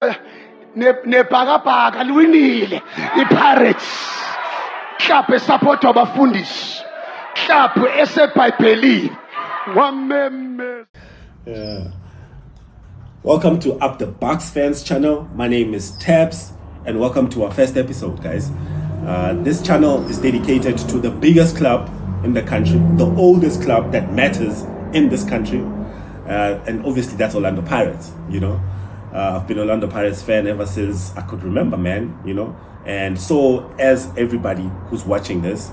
nebhakabhaka liwinile iPirates. Mhlaphe support abafundisi. Mhlaphe esebhayibhelini. Wameme. Welcome to Up the Bucks fans channel. My name is Tabs and welcome to our first episode, guys. This channel is dedicated to the biggest club in the country, the oldest club that matters in this country, and obviously that's Orlando Pirates. I've been an Orlando Pirates fan ever since I could remember, man. And so as everybody who's watching this,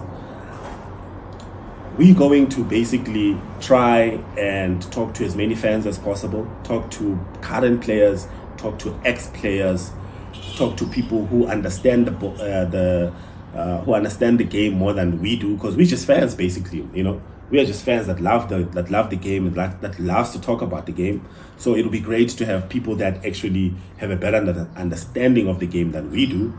we're going to basically try and talk to as many fans as possible, talk to current players, talk to ex-players, talk to people who understand who understand the game more than we do, because we're just fans basically. We are just fans that love the game and that loves to talk about the game. So it'll be great to have people that actually have a better understanding of the game than we do.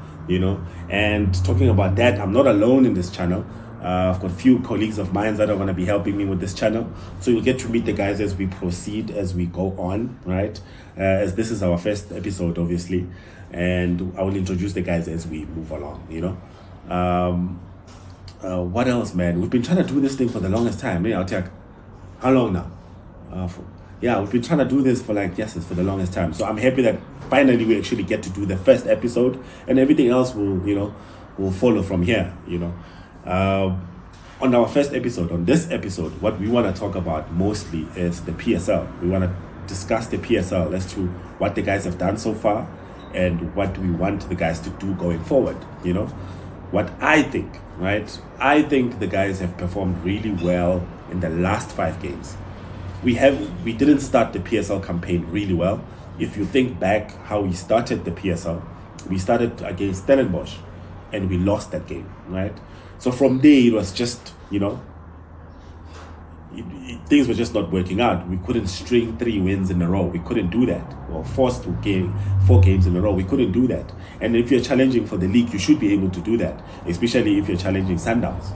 And talking about that, I'm not alone in this channel. I've got a few colleagues of mine that are going to be helping me with this channel. So you'll get to meet the guys as we proceed, as we go on, right? As this is our first episode, obviously. And I will introduce the guys as we move along, What else, man? We've been trying to do this thing for the longest time. I'll take how long now? We've been trying to do this for for the longest time. So I'm happy that finally we actually get to do the first episode, and everything else will follow from here. On our first episode, on this episode, what we want to talk about mostly is the PSL. We want to discuss the PSL as to what the guys have done so far and what we want the guys to do going forward. What I think, right? I think the guys have performed really well in the last 5 games. We didn't start the PSL campaign really well. If you think back how we started the PSL, we started against Stellenbosch and we lost that game, right? So from there, it was just, things were just not working out. We couldn't string 3 wins in a row. We couldn't do that. Or forced to 4 games in a row. We couldn't do that. And if you're challenging for the league, you should be able to do that, especially if you're challenging Sundowns,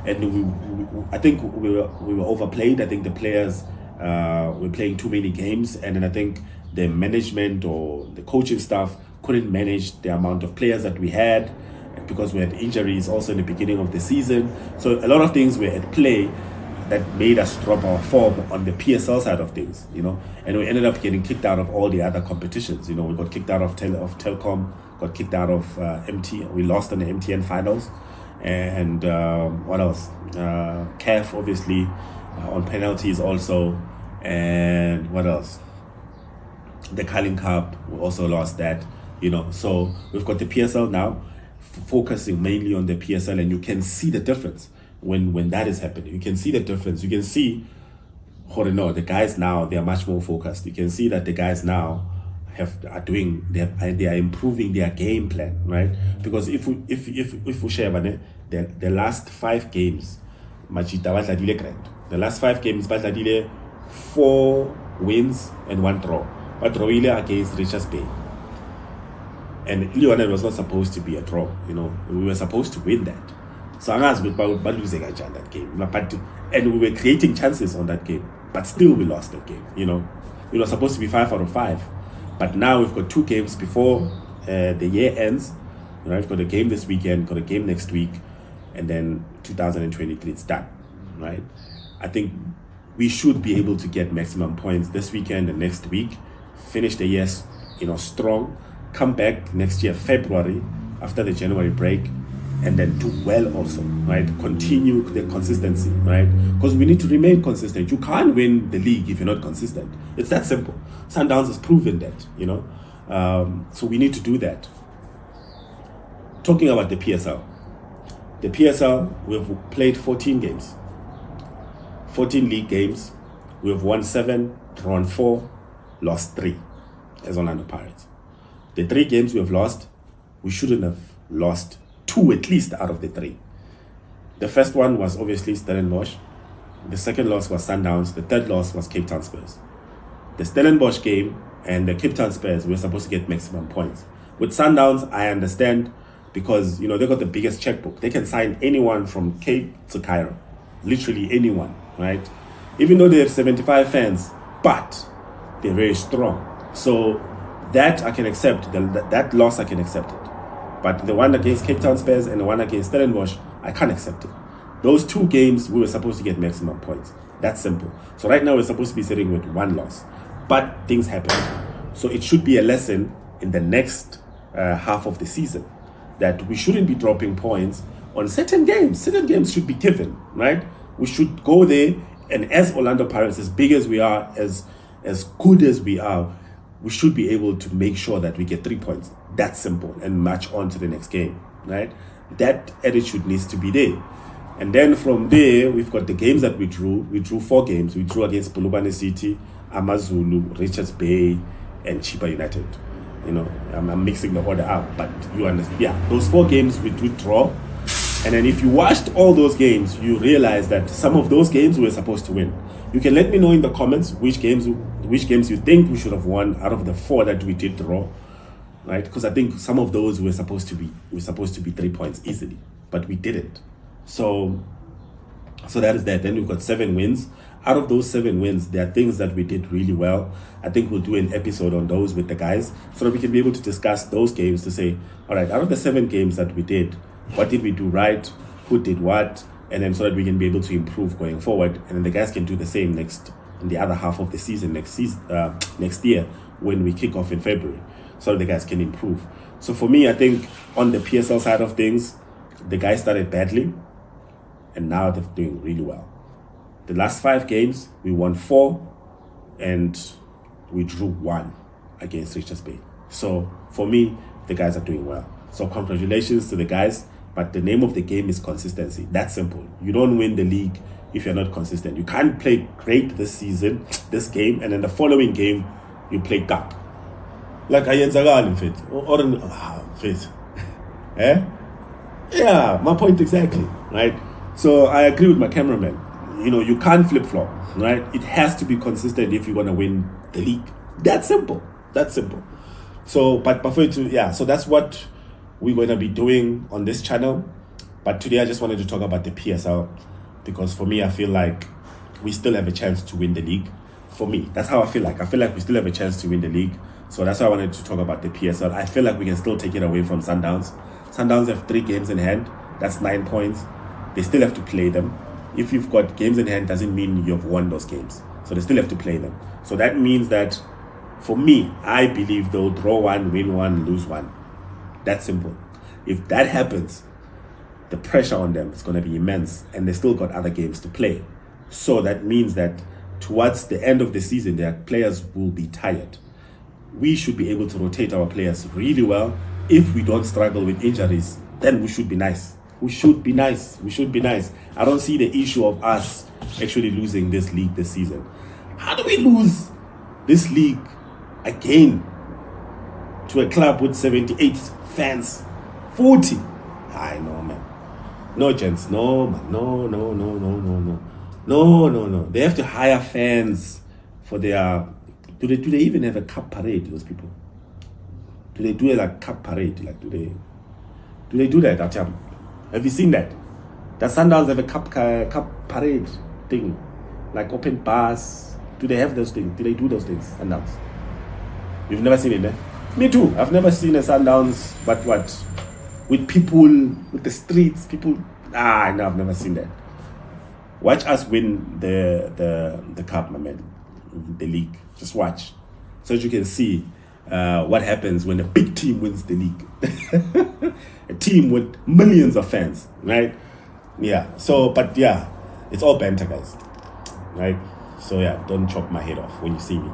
And I think we were overplayed. I think the players were playing too many games, and then I think the management or the coaching staff couldn't manage the amount of players that we had, because we had injuries also in the beginning of the season. So a lot of things were at play that made us drop our form on the PSL side of things, and we ended up getting kicked out of all the other competitions. We got kicked out of Telkom, got kicked out of MTN. We lost in the MTN finals, and what else? CAF obviously on penalties also, and what else? The Carling Cup, we also lost that. So we've got the PSL now, focusing mainly on the PSL, and you can see the difference when that is happening. You can see the difference. You can see, the guys now, they are much more focused. You can see that the guys now they are improving their game plan, right? Because if we share the last 5 games, the last 5 games, 4 wins and 1 draw. But draw against Richards Bay. And Leonard was not supposed to be a draw, We were supposed to win that. So I'm asking about losing that game. And we were creating chances on that game, but still we lost that game. We were supposed to be 5 out of 5. But now we've got 2 games before the year ends. We've got a game this weekend, got a game next week, and then 2023 it's done, right? I think we should be able to get maximum points this weekend and next week, finish the year strong, come back next year February after the January break, and then do well also, right? Continue the consistency, right? Because we need to remain consistent. You can't win the league if you're not consistent. It's that simple. Sundowns has proven that, so we need to do that. Talking about the PSL. The PSL, we've played 14 games. 14 league games. We have won 7, drawn 4, lost 3 as Orlando Pirates. The 3 games we have lost, we shouldn't have lost 2 at least out of the 3. The first one was obviously Stellenbosch. The second loss was Sundowns. The third loss was Cape Town Spurs. The Stellenbosch game and the Cape Town Spurs, we were supposed to get maximum points. With Sundowns, I understand, because they got the biggest checkbook. They can sign anyone from Cape to Cairo, literally anyone, right? Even though they have 75 fans, but they're very strong. So That I can accept. That loss I can accept it. But the one against Cape Town Spurs and the one against Stellenbosch, I can't accept it. Those 2 games, we were supposed to get maximum points. That's simple. So right now, we're supposed to be sitting with 1 loss. But things happen. So it should be a lesson in the next half of the season that we shouldn't be dropping points on certain games. Certain games should be given, right? We should go there, and as Orlando Pirates, as big as we are, as good as we are, we should be able to make sure that we get 3 points. That's simple, and march on to the next game, right? That attitude needs to be there. And then from there, we've got the games that we drew. We drew 4 games. We drew against Bulubane City, Amazulu, Richards Bay, and Chipa United. You know, I'm mixing the order up, but you understand. Yeah, those 4 games we did draw. And then if you watched all those games, you realize that some of those games we were supposed to win. You can let me know in the comments which games you think we should have won out of the 4 that we did draw, right? Because I think some of those were supposed to be 3 points easily, but we didn't. So that is that. Then we've got 7 wins. Out of those 7 wins, there are things that we did really well. I think we'll do an episode on those with the guys so that we can be able to discuss those games to say, all right, out of the 7 games that we did, what did we do right? Who did what? And then so that we can be able to improve going forward. And then the guys can do the same in the other half of the season, next year when we kick off in February, so that the guys can improve. So for me, I think on the PSL side of things, the guys started badly, and now they're doing really well. The last 5 games, we won 4, and we drew 1 against Richards Bay. So for me, the guys are doing well. So congratulations to the guys. But the name of the game is consistency. That's simple. You don't win the league if you're not consistent. You can't play great this game, and then the following game, you play gap. Like ayenzakala mfethu. Or mfethu. Eh? Yeah, my point exactly, right? So I agree with my cameraman. You know, you can't flip-flop, right? It has to be consistent if you want to win the league. That's simple. So, but so that's what we're going to be doing on this channel. But today I just wanted to talk about the PSL, because for me, I feel like we still have a chance to win the league. For me, that's how I feel like. I feel like we still have a chance to win the league. So that's why I wanted to talk about the PSL. I feel like we can still take it away from Sundowns. Sundowns have 3 games in hand. That's 9 points. They still have to play them. If you've got games in hand, doesn't mean you've won those games. So they still have to play them. So that means that, for me, I believe they'll draw 1, win 1, lose 1. That's simple. If that happens, the pressure on them is going to be immense, and they still got other games to play. So that means that towards the end of the season, their players will be tired. We should be able to rotate our players really well. If we don't struggle with injuries, then we should be nice. We should be nice. I don't see the issue of us actually losing this league this season. How do we lose this league again to a club with 78 fans? 40. I know, man. No, gents. No, man. No. They have to hire fans for their... Do they even have a cup parade, those people? Do they do a cup parade? Like, do they do that? Have you seen that? Does Sundowns have a cup parade thing? Like open bars? Do they have those things? Do they do those things, Sundowns? You've never seen it, eh? Me too. I've never seen a Sundowns, but what? With people, with the streets, people. No, I've never seen that. Watch us win the cup, my man. The league. Just watch. So that you can see what happens when a big team wins the league. A team with millions of fans, right? Yeah. So, but yeah, it's all banter, guys. Right? So yeah, don't chop my head off when you see me.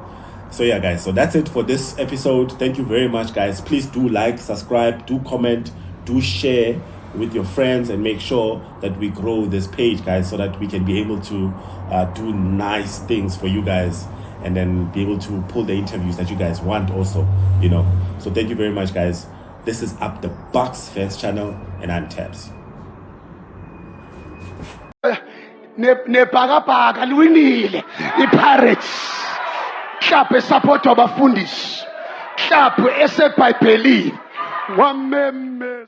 So yeah, guys, so that's it for this episode. Thank you very much, guys. Please do like, subscribe, do comment, do share with your friends, and make sure that we grow this page, guys, so that we can be able to do nice things for you guys, and then be able to pull the interviews that you guys want also, you know. So thank you very much, guys. This is Up the Box Fans channel, and I'm Tabs. Nebhakabhaka liwinile iPirates. Club support abafundisi. Club esebhayibhelini. Wameme